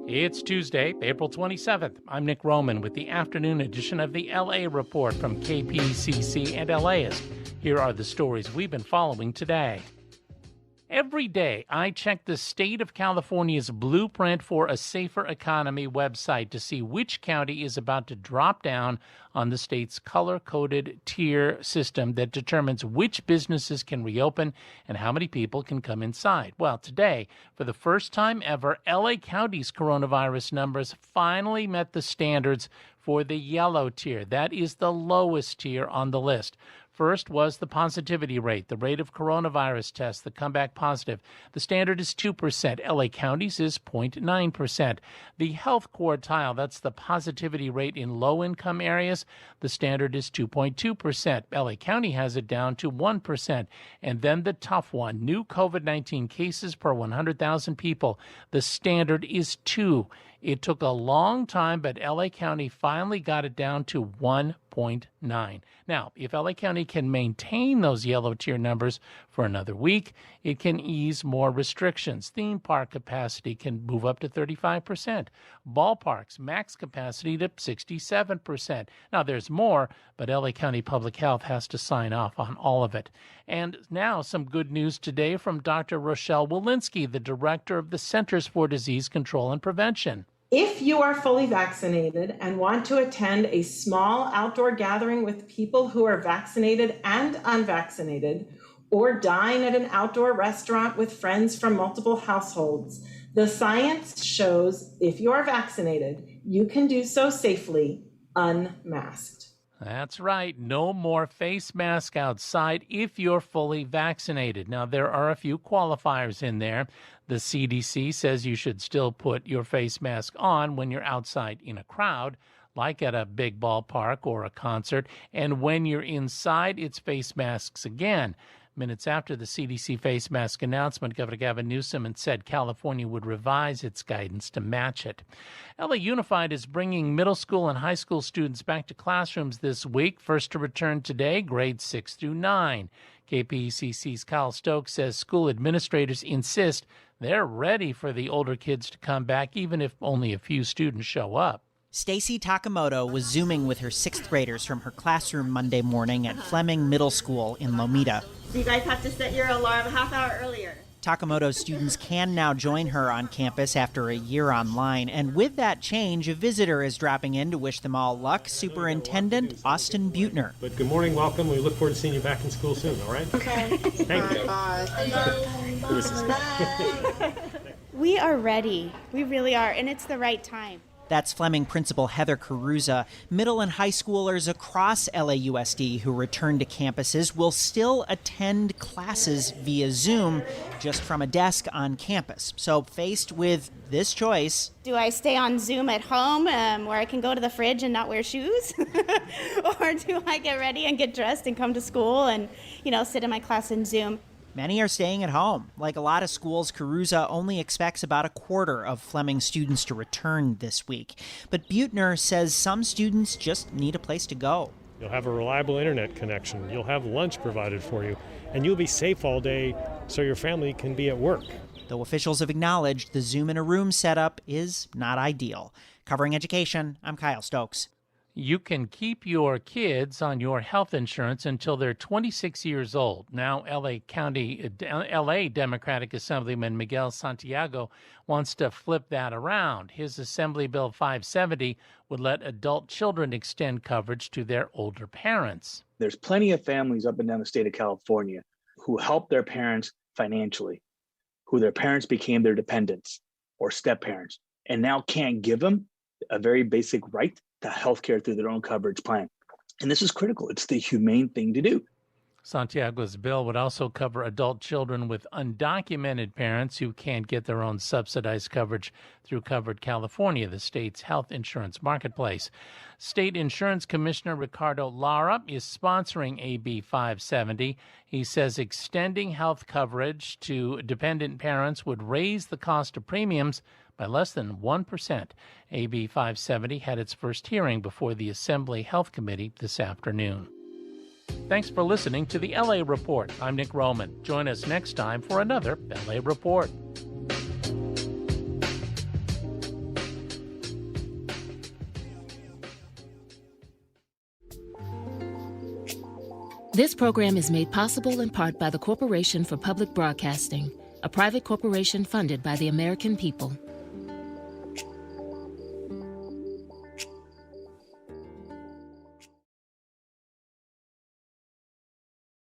It's Tuesday, April 27th. I'm Nick Roman with the afternoon edition of the LA Report from KPCC and LAist. Here are the stories we've been following today. Every day, I check the state of California's Blueprint for a Safer Economy website to see which county is about to drop down on the state's color-coded tier system that determines which businesses can reopen and how many people can come inside. Well, today, for the first time ever, LA County's coronavirus numbers finally met the standards for the yellow tier. That is the lowest tier on the list. First was the positivity rate, the rate of coronavirus tests that come back positive. The standard is 2%. LA County's is 0.9%. The health quartile, that's the positivity rate in low-income areas, the standard is 2.2%. LA County has it down to 1%. And then the tough one, new COVID-19 cases per 100,000 people. The standard is 2. It took a long time, but LA County finally got it down to 1.9. Now, if LA County can maintain those yellow tier numbers for another week, it can ease more restrictions. Theme park capacity can move up to 35%. Ballparks, max capacity to 67%. Now, there's more, but LA County Public Health has to sign off on all of it. And now some good news today from Dr. Rochelle Walensky, the director of the Centers for Disease Control and Prevention. If you are fully vaccinated and want to attend a small outdoor gathering with people who are vaccinated and unvaccinated, or dine at an outdoor restaurant with friends from multiple households, the science shows if you are vaccinated, you can do so safely, unmasked. That's right. No more face mask outside if you're fully vaccinated. Now, there are a few qualifiers in there. The CDC says you should still put your face mask on when you're outside in a crowd, like at a big ballpark or a concert. And when you're inside, it's face masks again. Minutes after the CDC face mask announcement, Governor Gavin Newsom said California would revise its guidance to match it. LA Unified is bringing middle school and high school students back to classrooms this week. First to return today, grades 6 through 9. KPCC's Kyle Stokes says school administrators insist they're ready for the older kids to come back, even if only a few students show up. Stacy Takamoto was Zooming with her 6th graders from her classroom Monday morning at Fleming Middle School in Lomita. So you guys have to set your alarm a half hour earlier. Takamoto's students can now join her on campus after a year online. And with that change, a visitor is dropping in to wish them all luck, Superintendent Austin Buettner. But good morning, welcome. We look forward to seeing you back in school soon, all right? Okay. Thank you. Bye. We are ready. We really are, and it's the right time. That's Fleming Principal Heather Caruza. Middle and high schoolers across LAUSD who return to campuses will still attend classes via Zoom, just from a desk on campus. So faced with this choice... Do I stay on Zoom at home where I can go to the fridge and not wear shoes? Or do I get ready and get dressed and come to school and, sit in my class in Zoom? Many are staying at home. Like a lot of schools, Caruza only expects about a quarter of Fleming students to return this week. But Buettner says some students just need a place to go. You'll have a reliable internet connection. You'll have lunch provided for you. And you'll be safe all day so your family can be at work. Though officials have acknowledged the Zoom in a room setup is not ideal. Covering education, I'm Kyle Stokes. You can keep your kids on your health insurance until they're 26 years old. Now, LA Democratic Assemblyman Miguel Santiago wants to flip that around. His Assembly Bill 570 would let adult children extend coverage to their older parents. There's plenty of families up and down the state of California who help their parents financially, who their parents became their dependents or step-parents, and now can't give them a very basic right to health care through their own coverage plan. And this is critical. It's the humane thing to do. Santiago's bill would also cover adult children with undocumented parents who can't get their own subsidized coverage through Covered California, the state's health insurance marketplace. State Insurance Commissioner Ricardo Lara is sponsoring AB 570. He says extending health coverage to dependent parents would raise the cost of premiums by less than 1%. AB 570 had its first hearing before the Assembly Health Committee this afternoon. Thanks for listening to the LA Report. I'm Nick Roman. Join us next time for another LA Report. This program is made possible in part by the Corporation for Public Broadcasting, a private corporation funded by the American people.